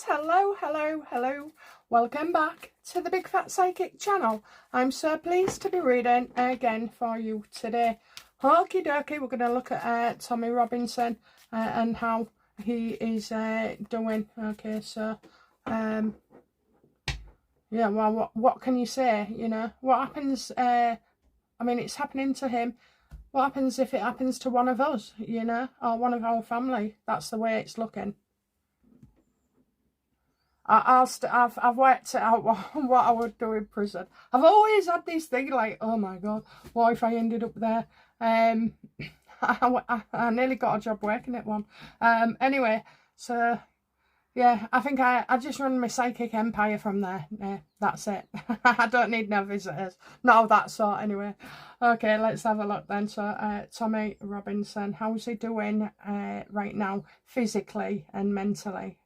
guys, hello, welcome back to the Big Fat Psychic channel. I'm so pleased to be reading again for you today. Okie dokie, we're going to look at Tommy Robinson and how he is doing. Okay, so yeah, well, what can you say? You know, what happens, I mean, it's happening to him. What happens if it happens to one of us, you know, or one of our family? That's the way it's looking. I've worked out what I would do in prison. I've always had this thing like, oh my god, what if I ended up there? I nearly got a job working at one. Anyway, so yeah, I think I just run my psychic empire from there. Yeah, that's it. I don't need no visitors. Not of that sort anyway. Okay, let's have a look then. So Tommy Robinson, how's he doing right now, physically and mentally?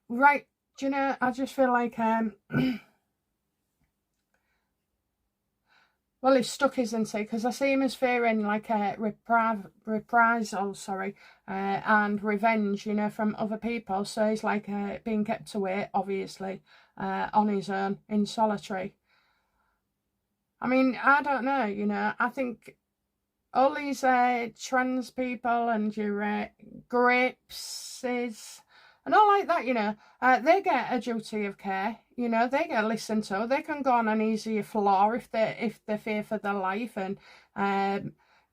Right, do you know, I just feel like, well, he's stuck, isn't he? Because I see him as fearing, like, a reprisal, and revenge, you know, from other people. So he's, like, being kept away, obviously, on his own, in solitary. I mean, I don't know, you know, I think all these trans people and your grapes and all like that, you know, they get a duty of care, you know, they get listened to. They can go on an easier floor if they fear for their life, and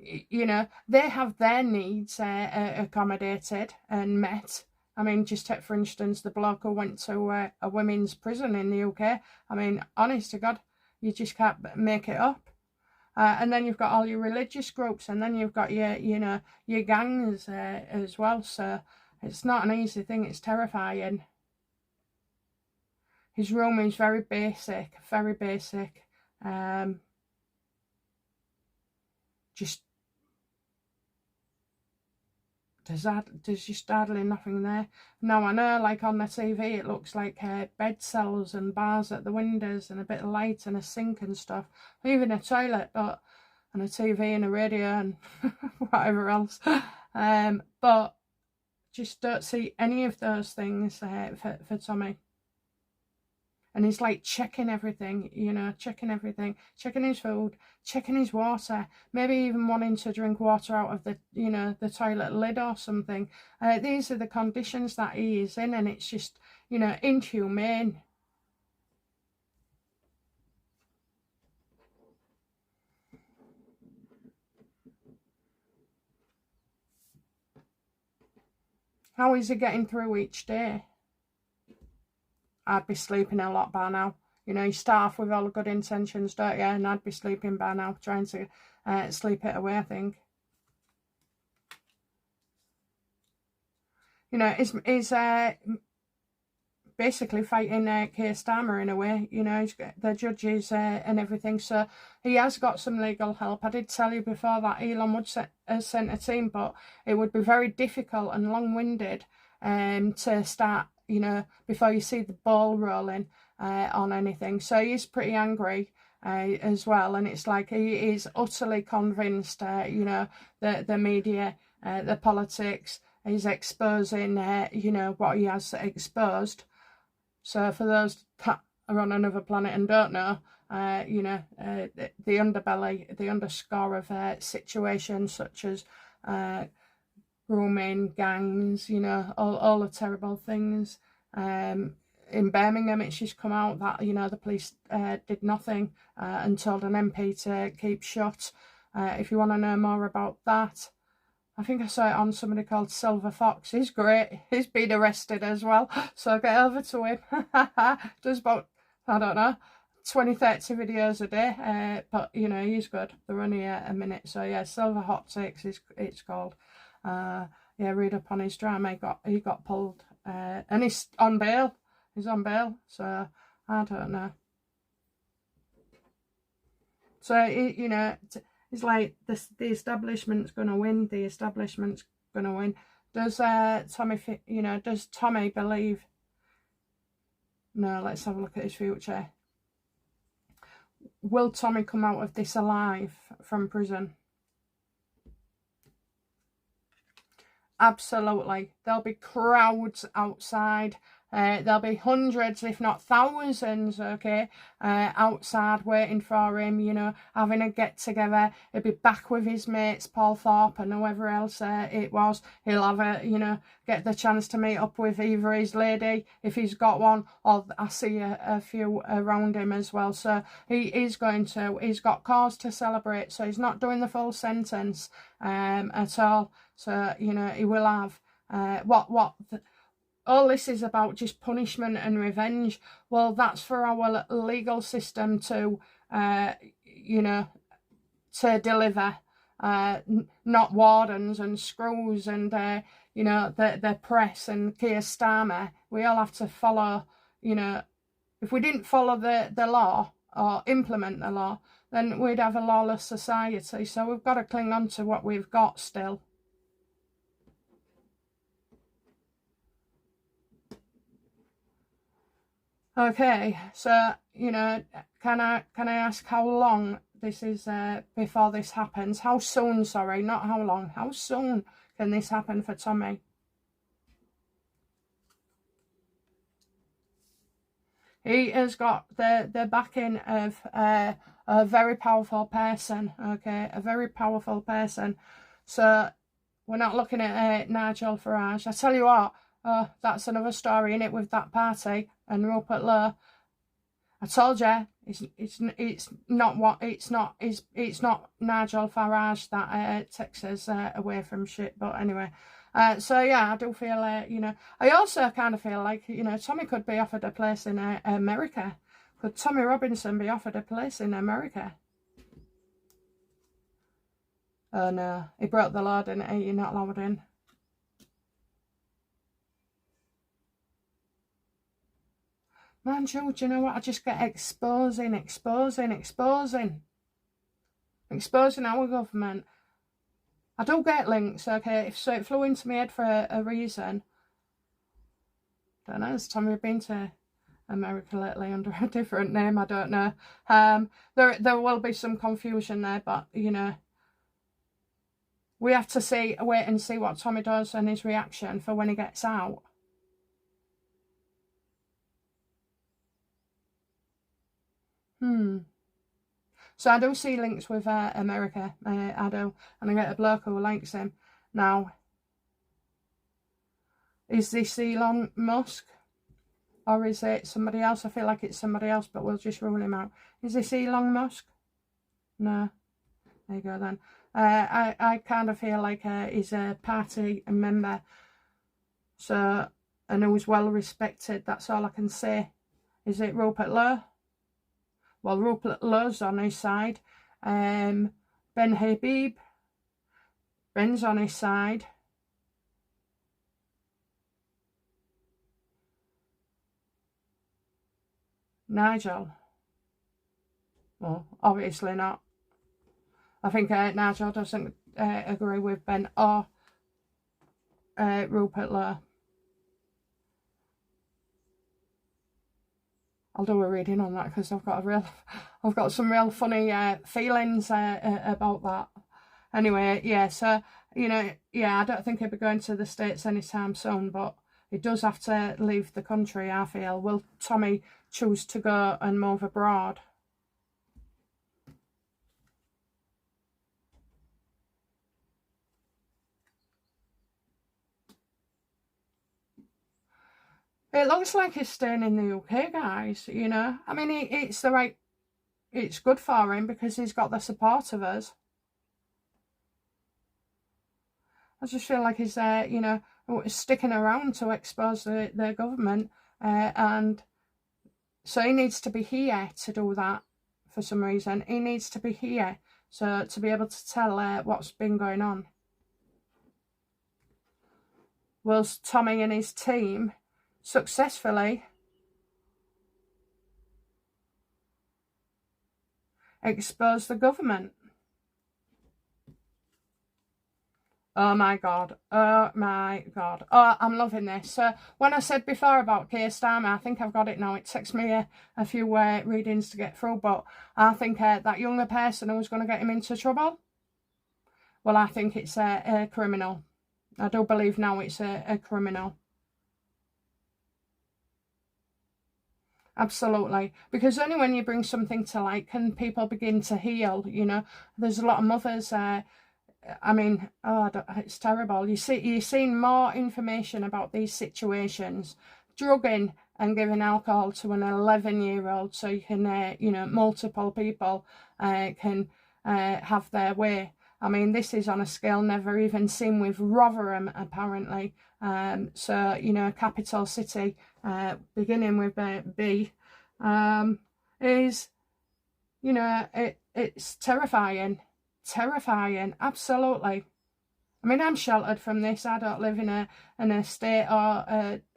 you know, they have their needs accommodated and met. I mean, just take for instance the bloke who went to a women's prison in the UK. I mean, honest to God, you just can't make it up. And then you've got all your religious groups, and then you've got your, you know, your gangs as well. So it's not an easy thing. It's terrifying. His room is very basic, very basic. Just there's just hardly nothing there. Now I know, like on the TV, it looks like bed cells and bars at the windows and a bit of light and a sink and stuff, even a toilet, but and a TV and a radio and whatever else. But just don't see any of those things for Tommy. And he's like checking everything, you know, checking everything, checking his food, checking his water, maybe even wanting to drink water out of the, you know, the toilet lid or something. These are the conditions that he is in, and it's just, you know, inhumane. How is he getting through each day? I'd be sleeping a lot by now. You know, you start off with all the good intentions, don't you? And I'd be sleeping by now, trying to sleep it away, I think. You know, he's basically fighting Keir Starmer in a way. You know, he's got the judges and everything. So he has got some legal help. I did tell you before that Elon would sent a team, but it would be very difficult and long-winded to start, you know, before you see the ball rolling on anything. So he's pretty angry as well, and it's like he is utterly convinced, you know, the media, the politics is exposing, you know, what he has exposed. So for those that are on another planet and don't know, you know, the underbelly, the underscore of situations such as grooming, gangs, you know, all the terrible things. In Birmingham, it's just come out that, you know, the police did nothing and told an MP to keep shut. If you want to know more about that, I think I saw it on somebody called Silver Fox. He's great. He's been arrested as well. So get over to him. Does about, I don't know, 20, 30 videos a day. But, you know, he's good. They're only a minute. So, yeah, Silver Hot Takes, it's called. Yeah, read up on his drama. He got pulled. And he's on bail. He's on bail. So, I don't know. So, you know... It's like the establishment's going to win. The establishment's going to win. Does Tommy, you know, does Tommy believe? No, let's have a look at his future. Will Tommy come out of this alive from prison? Absolutely. There'll be crowds outside. There'll be hundreds, if not thousands, okay, outside waiting for him, you know, having a get together. He'll be back with his mates, Paul Thorpe and whoever else it was. He'll have a, you know, get the chance to meet up with either his lady, if he's got one, or I see a few around him as well. So he's got cause to celebrate. So he's not doing the full sentence at all. So, you know, he will have all this is about just punishment and revenge. Well, that's for our legal system to, you know, to deliver, not wardens and screws and, you know, the press and Keir Starmer. We all have to follow, you know, if we didn't follow the law or implement the law, then we'd have a lawless society. So we've got to cling on to what we've got still. Okay, so, you know, can I ask how long this is before this happens? How soon, sorry, not how long. How soon can this happen for Tommy? He has got the backing of a very powerful person, okay, a very powerful person. So we're not looking at Nigel Farage. I tell you what, that's another story in it with that party and Rupert Lowe. I told you, it's not Nigel Farage that takes us away from shit. But anyway, so yeah, I do feel you know, I also kind of feel like, you know, Tommy could be offered a place in America. Could Tommy Robinson be offered a place in America? Oh no, he broke the law, didn't he? You're not allowed in. Man, Joe, do you know what? I just get exposing our government. I do get links, okay? So it flew into my head for a reason. Don't know, has Tommy been to America lately under a different name? I don't know. There will be some confusion there, but, you know, we have to wait and see what Tommy does and his reaction for when he gets out. So I do see links with America, I do, and I get a bloke who likes him. Now, is this Elon Musk? Or is it somebody else? I feel like it's somebody else, but we'll just rule him out. Is this Elon Musk? No. There you go then. I kind of feel like he's a party member. So, and who's well respected, that's all I can say. Is it Rupert Lowe? Well, Rupert Lowe's on his side. Ben Habib. Ben's on his side. Nigel. Well, obviously not. I think Nigel doesn't agree with Ben or Rupert Lowe. I'll do a reading on that because I've got some real funny feelings about that. Anyway, yeah, so, you know, yeah, I don't think he'll be going to the States anytime soon, but he does have to leave the country, I feel. Will Tommy choose to go and move abroad? It looks like he's staying in the UK, guys, you know. I mean, it's good for him because he's got the support of us. I just feel like he's, you know, sticking around to expose the government. And so he needs to be here to do that for some reason. He needs to be here so to be able to tell what's been going on. Whilst Tommy and his team successfully expose the government. Oh my god. Oh my god. Oh, I'm loving this. So when I said before about Keir Starmer, I think I've got it now. It takes me a few readings to get through, but I think that younger person who's going to get him into trouble, well, I think it's a criminal. I do believe now it's a criminal. Absolutely. Because only when you bring something to light can people begin to heal, you know. There's a lot of mothers, I mean, it's terrible. You're seeing more information about these situations. Drugging and giving alcohol to an 11-year-old so you can, you know, multiple people can have their way. I mean, this is on a scale never even seen with Rotherham, apparently. So, you know, capital city, beginning with B, is, you know, it's terrifying. Terrifying, absolutely. I mean, I'm sheltered from this. I don't live in an estate or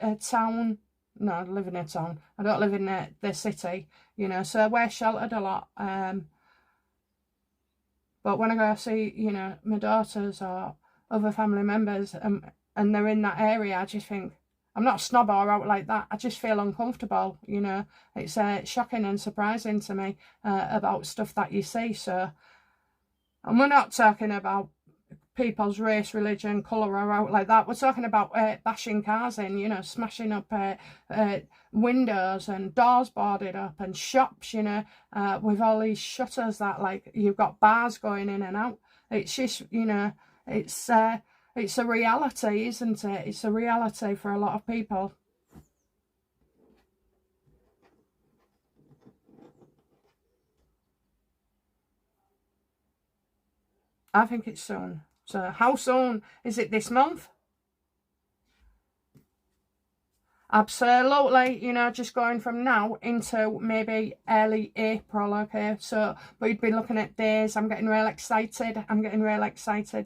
a town. No, I live in a town. I don't live in the city, you know, so we're sheltered a lot. But when I go see, you know, my daughters or other family members and they're in that area, I just think, I'm not a snob or out like that. I just feel uncomfortable, you know. It's shocking and surprising to me about stuff that you see. So, and we're not talking about people's race, religion, colour or out like that. We're talking about bashing cars in, you know, smashing up windows and doors boarded up and shops, you know, with all these shutters that, like, you've got bars going in and out. It's just, you know, it's a reality, isn't it? It's a reality for a lot of people. I think it's soon. So how soon? Is it this month? Absolutely, you know, just going from now into maybe early April, okay? So, we'd be looking at days. I'm getting real excited.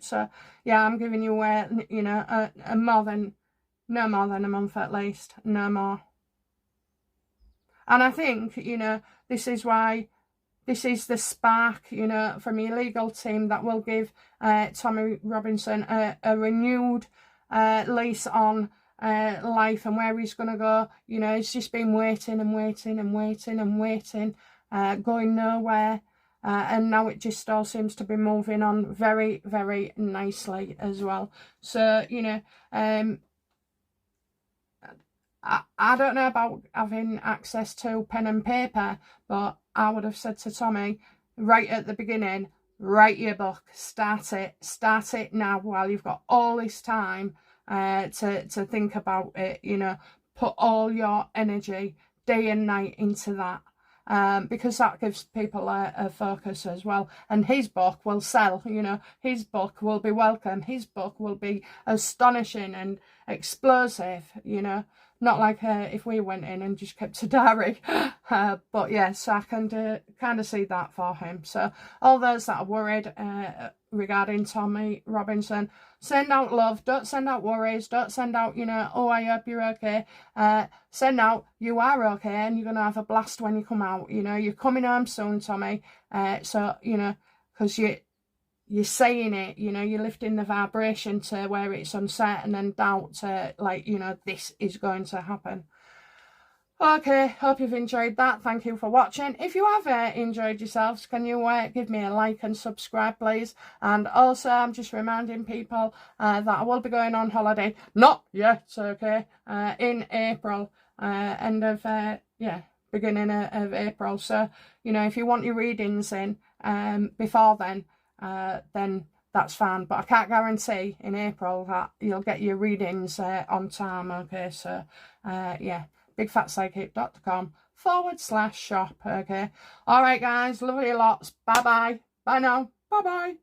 So, yeah, I'm giving you, you know, no more than a month at least. No more. And I think, you know, this is why... This is the spark, you know, from your legal team that will give Tommy Robinson a renewed lease on life and where he's going to go. You know, he's just been waiting and waiting and waiting and waiting, going nowhere. And now it just all seems to be moving on very, very nicely as well. So, you know, I don't know about having access to pen and paper, but I would have said to Tommy right at the beginning, write your book, start it now while you've got all this time to think about it, you know, put all your energy day and night into that. Because that gives people a focus as well. And his book will sell, you know, his book will be welcome, his book will be astonishing and explosive, you know. Not like if we went in and just kept a diary. But yes, I can kind of see that for him. So all those that are worried regarding Tommy Robinson, send out love. Don't send out worries. Don't send out, you know, oh, I hope you're okay. Send out, you are okay and you're going to have a blast when you come out. You know, you're coming home soon, Tommy. So, you know, because you're saying it, you know, you're lifting the vibration to where it's uncertain and doubt to, like, you know, this is going to happen. Okay, hope you've enjoyed that. Thank you for watching. If you have enjoyed yourselves, can you give me a like and subscribe, please? And also, I'm just reminding people that I will be going on holiday. Not yet, okay? In April, end of, beginning of April. So, you know, if you want your readings in before then that's fine, but I can't guarantee in April that you'll get your readings on time, okay? So yeah, bigfatpsychic.com/shop, okay? All right, guys, love you lots. Bye now. Bye.